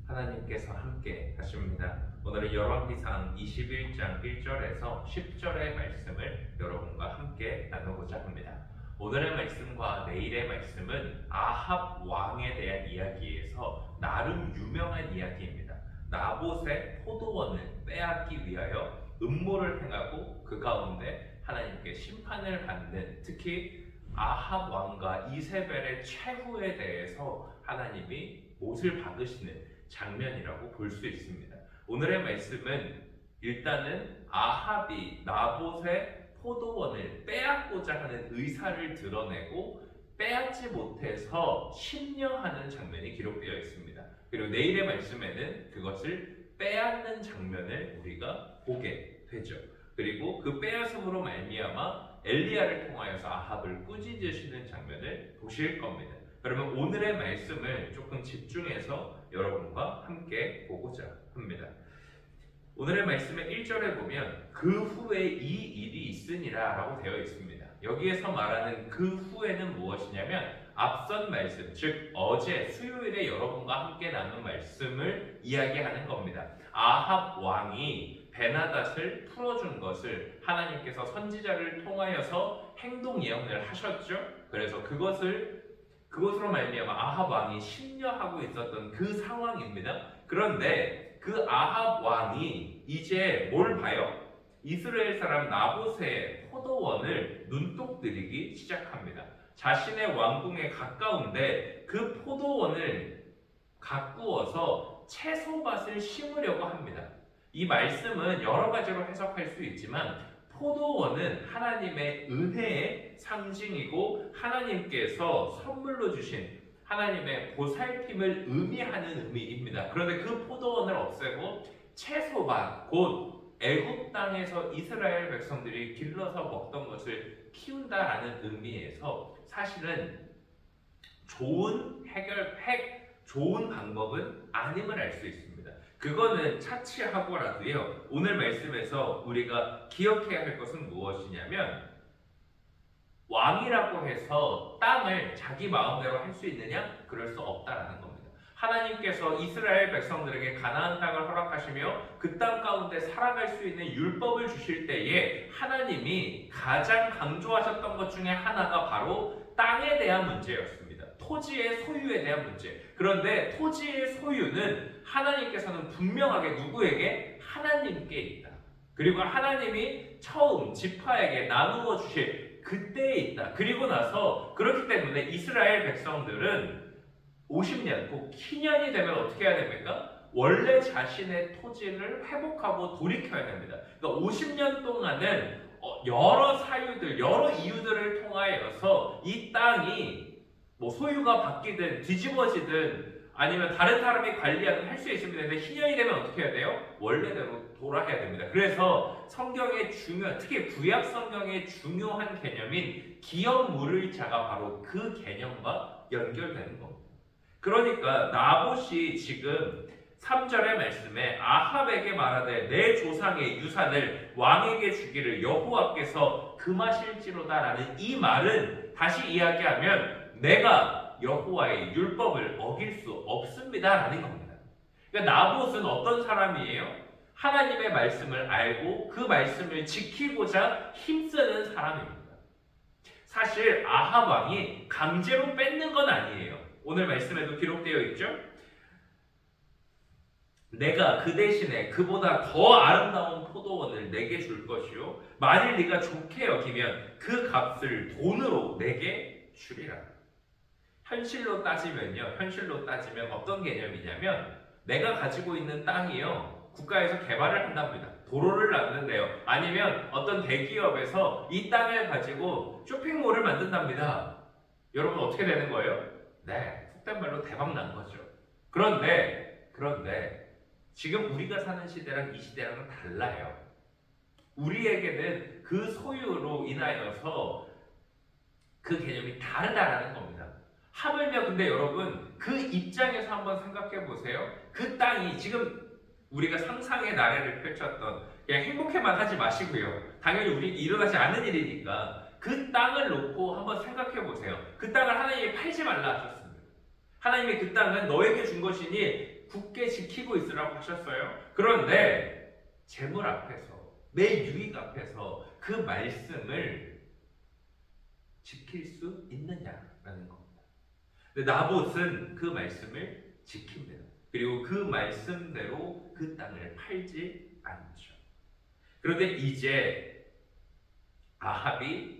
하나님께서 함께 하십니다. 오늘은 열왕기상 21장 1절에서 10절의 말씀을 여러분과 함께 나누고자 합니다. 오늘의 말씀과 내일의 말씀은 아합 왕에 대한 이야기에서 나름 유명한 이야기입니다. 나봇의 포도원을 빼앗기 위하여 음모를 행하고 그 가운데 하나님께 심판을 받는, 특히 아합 왕과 이세벨의 최후에 대해서 하나님이 못을 박으시는 장면이라고 볼 수 있습니다. 오늘의 말씀은 일단은 아합이 나봇의 포도원을 빼앗고자 하는 의사를 드러내고 빼앗지 못해서 심려하는 장면이 기록되어 있습니다. 그리고 내일의 말씀에는 그것을 빼앗는 장면을 우리가 보게 되죠. 그리고 그 빼앗음으로 말미암아 엘리야를 통하여서 아합을 꾸짖으시는 장면을 보실 겁니다. 그러면 오늘의 말씀을 조금 집중해서 여러분과 함께 보고자 합니다. 오늘의 말씀의 1절에 보면 그 후에 이 일이 있으니라 라고 되어 있습니다. 여기에서 말하는 그 후에는 무엇이냐면 앞선 말씀, 즉 어제 수요일에 여러분과 함께 나눈 말씀을 이야기하는 겁니다. 아합 왕이 베나닷을 풀어준 것을 하나님께서 선지자를 통하여서 행동 예언을 하셨죠. 그래서 그것으로 말미암아 아합 왕이 심려하고 있었던 그 상황입니다. 그런데 그 아합 왕이 이제 뭘 봐요? 이스라엘 사람 나봇의 포도원을 눈독 들이기 시작합니다. 자신의 왕궁에 가까운데 그 포도원을 가꾸어서 채소밭을 심으려고 합니다. 이 말씀은 여러 가지로 해석할 수 있지만 포도원은 하나님의 은혜의 상징이고 하나님께서 선물로 주신 하나님의 보살핌을 의미하는 의미입니다. 그런데 그 포도원을 없애고 채소밭, 곧 애굽 땅에서 이스라엘 백성들이 길러서 먹던 것을 키운다라는 의미에서 사실은 좋은 방법은 아님을 알 수 있습니다. 그거는 차치하고라도요, 오늘 말씀에서 우리가 기억해야 할 것은 무엇이냐면 왕이라고 해서 땅을 자기 마음대로 할 수 있느냐? 그럴 수 없다라는 겁니다. 하나님께서 이스라엘 백성들에게 가나안 땅을 허락하시며 그 땅 가운데 살아갈 수 있는 율법을 주실 때에 하나님이 가장 강조하셨던 것 중에 하나가 바로 땅에 대한 문제였습니다. 토지의 소유에 대한 문제. 그런데 토지의 소유는 하나님께서는 분명하게 누구에게? 하나님께 있다. 그리고 하나님이 처음 지파에게 나누어 주실 그때에 있다. 그리고 나서 그렇기 때문에 이스라엘 백성들은 50년, 곧 키년이 되면 어떻게 해야 됩니까? 원래 자신의 토지를 회복하고 돌이켜야 됩니다. 그러니까 50년 동안은 여러 사유들, 여러 이유들을 통하여서 이 땅이 소유가 바뀌든 뒤집어지든 아니면 다른 사람이 관리하든 할 수 있습니다. 근데 희년이 되면 어떻게 해야 돼요? 원래대로 돌아가야 됩니다. 그래서 성경의 특히 구약 성경의 중요한 개념인 기업 물을 자가 바로 그 개념과 연결되는 겁니다. 그러니까 나봇이 지금 3절의 말씀에 아합에게 말하되 내 조상의 유산을 왕에게 주기를 여호와께서 금하실지로다 라는 이 말은 다시 이야기하면 내가 여호와의 율법을 어길 수 없습니다 라는 겁니다. 그러니까 나봇은 어떤 사람이에요? 하나님의 말씀을 알고 그 말씀을 지키고자 힘쓰는 사람입니다. 사실 아합 왕이 강제로 뺏는 건 아니에요. 오늘 말씀에도 기록되어 있죠. 내가 그 대신에 그보다 더 아름다운 포도원을 내게 줄 것이요 만일 네가 좋게 여기면 그 값을 돈으로 내게 주리라. 현실로 따지면 어떤 개념이냐면 내가 가지고 있는 땅이요 국가에서 개발을 한답니다. 도로를 만든대요. 아니면 어떤 대기업에서 이 땅을 가지고 쇼핑몰을 만든답니다. 여러분 어떻게 되는 거예요? 네, 속된 말로 대박 난 거죠. 그런데 지금 우리가 사는 시대랑 이 시대랑은 달라요. 우리에게는 그 소유로 인하여서 그 개념이 다르다라는 겁니다. 하물며 근데 여러분 그 입장에서 한번 생각해 보세요. 그 땅이 지금 우리가 상상의 나래를 펼쳤던 그냥 행복해만 하지 마시고요. 당연히 우리 일어나지 않은 일이니까 그 땅을 놓고 한번 생각해 보세요. 그 땅을 하나님이 팔지 말라 하셨습니다. 하나님이 그 땅은 너에게 준 것이니 굳게 지키고 있으라고 하셨어요. 그런데 재물 앞에서, 내 유익 앞에서 그 말씀을 지킬 수 있느냐라는 겁니다. 근데 나봇은 그 말씀을 지킵니다. 그리고 그 말씀대로 그 땅을 팔지 않죠. 그런데 이제 아합이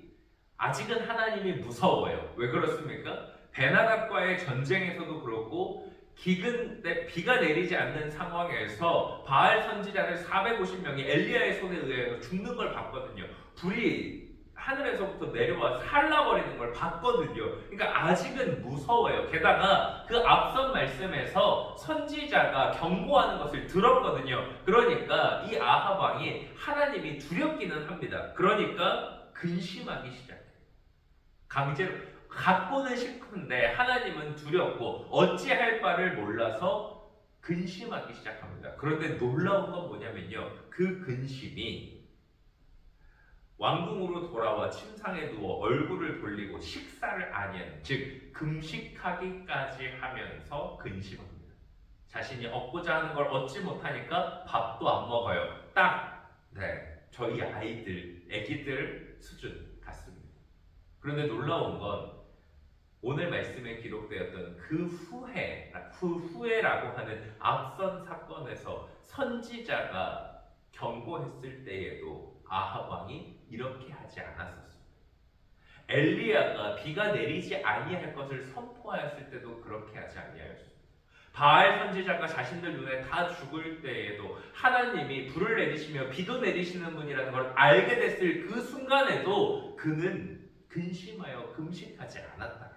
아직은 하나님이 무서워요. 왜 그렇습니까? 베나답과의 전쟁에서도 그렇고 기근 때 비가 내리지 않는 상황에서 바알 선지자들 450명이 엘리야의 손에 의해 죽는 걸 봤거든요. 불이 하늘에서부터 내려와 살라버리는 걸 봤거든요. 그러니까 아직은 무서워요. 게다가 그 앞선 말씀에서 선지자가 경고하는 것을 들었거든요. 그러니까 이 아합 왕이 하나님이 두렵기는 합니다. 그러니까 근심하기 시작해요. 강제로 갖고는 싶은데 하나님은 두렵고 어찌할 바를 몰라서 근심하기 시작합니다. 그런데 놀라운 건 뭐냐면요, 그 근심이 왕궁으로 돌아와 침상에 누워 얼굴을 돌리고 식사를 아니하는, 즉 금식하기까지 하면서 근심합니다. 자신이 얻고자 하는 걸 얻지 못하니까 밥도 안 먹어요. 딱 저희 아기들 수준 같습니다. 그런데 놀라운 건 오늘 말씀에 기록되었던 그 후회라고 하는 앞선 사건에서 선지자가 경고했을 때에도 아합 왕이 이렇게 하지 않았었습니다. 엘리야가 비가 내리지 아니할 것을 선포하였을 때도 그렇게 하지 아니하였습니다. 바알 선지자가 자신들 눈에 다 죽을 때에도 하나님이 불을 내리시며 비도 내리시는 분이라는 걸 알게 됐을 그 순간에도 그는 근심하여 금식하지 않았다.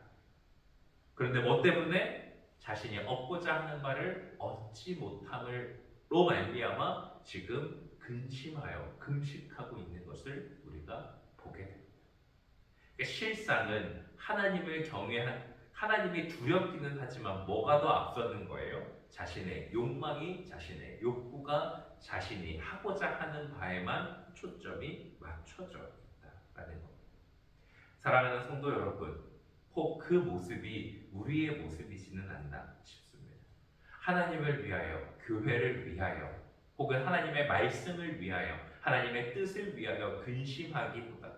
그런데 뭐 때문에? 자신이 얻고자 하는 바를 얻지 못함으로 말미암아 지금 근심하여 금식하고 있는 것을 우리가 보게 됩니다. 그러니까 실상은 하나님이 두렵기는 하지만 뭐가 더 앞서는 거예요? 자신의 욕망이, 자신의 욕구가 자신이 하고자 하는 바에만 초점이 맞춰져 있다라는 겁니다. 사랑하는 성도 여러분, 혹 그 모습이 우리의 모습이지는 않나 싶습니다. 하나님을 위하여, 교회를 위하여, 혹은 하나님의 말씀을 위하여, 하나님의 뜻을 위하여 근심하기보다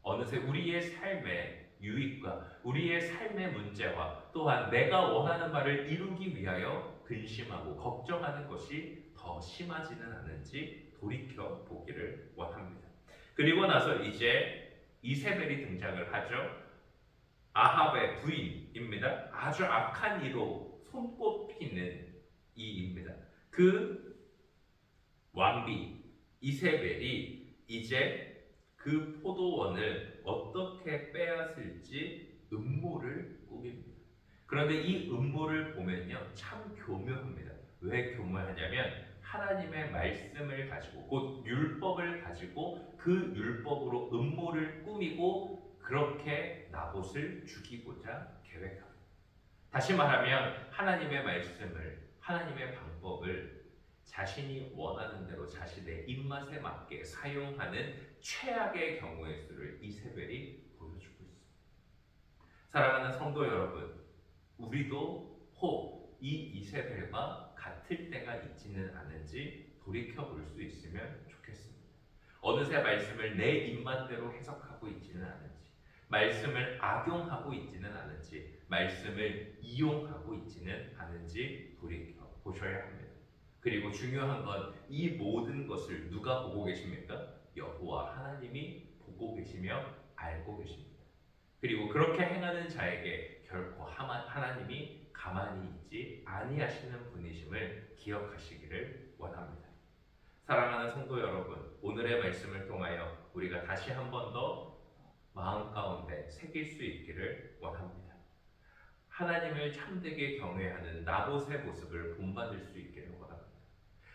어느새 우리의 삶의 유익과 우리의 삶의 문제와 또한 내가 원하는 바를 이루기 위하여 근심하고 걱정하는 것이 더 심하지는 않은지 돌이켜 보기를 원합니다. 그리고 나서 이제 이세벨이 등장을 하죠. 아합의 부인입니다. 아주 악한 이로 손꼽히는 이입니다. 그 왕비 이세벨이 이제 그 포도원을 어떻게 빼앗을지 음모를 꾸밉니다. 그런데 이 음모를 보면요, 참 교묘합니다. 왜 교묘하냐면 하나님의 말씀을 가지고, 곧 율법을 가지고 그 율법으로 음모를 꾸미고 그렇게 나봇을 죽이고자 계획합니다. 다시 말하면 하나님의 말씀을, 하나님의 방법을 자신이 원하는 대로 자신의 입맛에 맞게 사용하는 최악의 경우의 수를 이세벨이 보여주고 있습니다. 사랑하는 성도 여러분, 우리도 혹 이 이세벨과 같을 때가 있지는 않은지 돌이켜 볼 수 있으면 좋겠습니다. 어느새 말씀을 내 입맛대로 해석하고 있지는 않은지, 말씀을 악용하고 있지는 않은지, 말씀을 이용하고 있지는 않은지 돌이켜 보셔야 합니다. 그리고 중요한 건 이 모든 것을 누가 보고 계십니까? 여호와 하나님이 보고 계시며 알고 계십니다. 그리고 그렇게 행하는 자에게 결코 하나님이 가만히 있지 아니하시는 분이심을 기억하시기를 원합니다. 사랑하는 성도 여러분, 오늘의 말씀을 통하여 우리가 다시 한 번 더 마음 가운데 새길 수 있기를 원합니다. 하나님을 참되게 경외하는 나봇의 모습을 본받을 수 있기를 원합니다.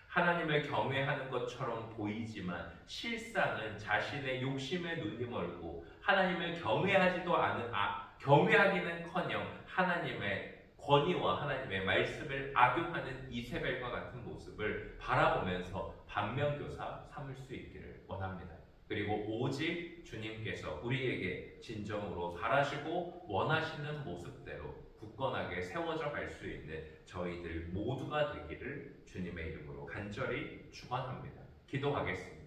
하나님을 경외하는 것처럼 보이지만 실상은 자신의 욕심에 눈이 멀고 하나님을 경외하기는커녕 하나님의 권위와 하나님의 말씀을 악용하는 이세벨과 같은 모습을 바라보면서 반면교사 삼을 수 있기를 원합니다. 그리고 오직 주님께서 우리에게 진정으로 바라시고 원하시는 모습대로 굳건하게 세워져 갈 수 있는 저희들 모두가 되기를 주님의 이름으로 간절히 축원합니다. 기도하겠습니다.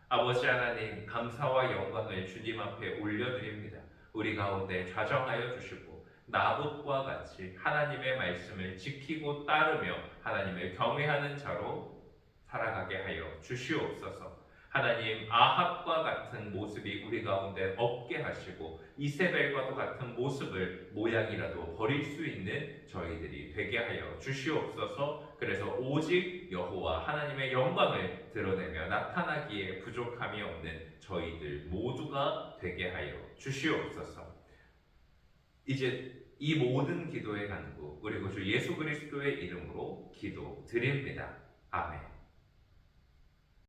아버지 하나님, 감사와 영광을 주님 앞에 올려드립니다. 우리 가운데 좌정하여 주시고 나봇과 같이 하나님의 말씀을 지키고 따르며 하나님을 경외하는 자로 살아가게 하여 주시옵소서. 하나님, 아합과 같은 모습이 우리 가운데 없게 하시고 이세벨과도 같은 모습을 모양이라도 버릴 수 있는 저희들이 되게 하여 주시옵소서. 그래서 오직 여호와 하나님의 영광을 드러내며 나타나기에 부족함이 없는 저희들 모두가 되게 하여 주시옵소서. 이제 이 모든 기도의 간구 우리 구주 예수 그리스도의 이름으로 기도드립니다. 아멘.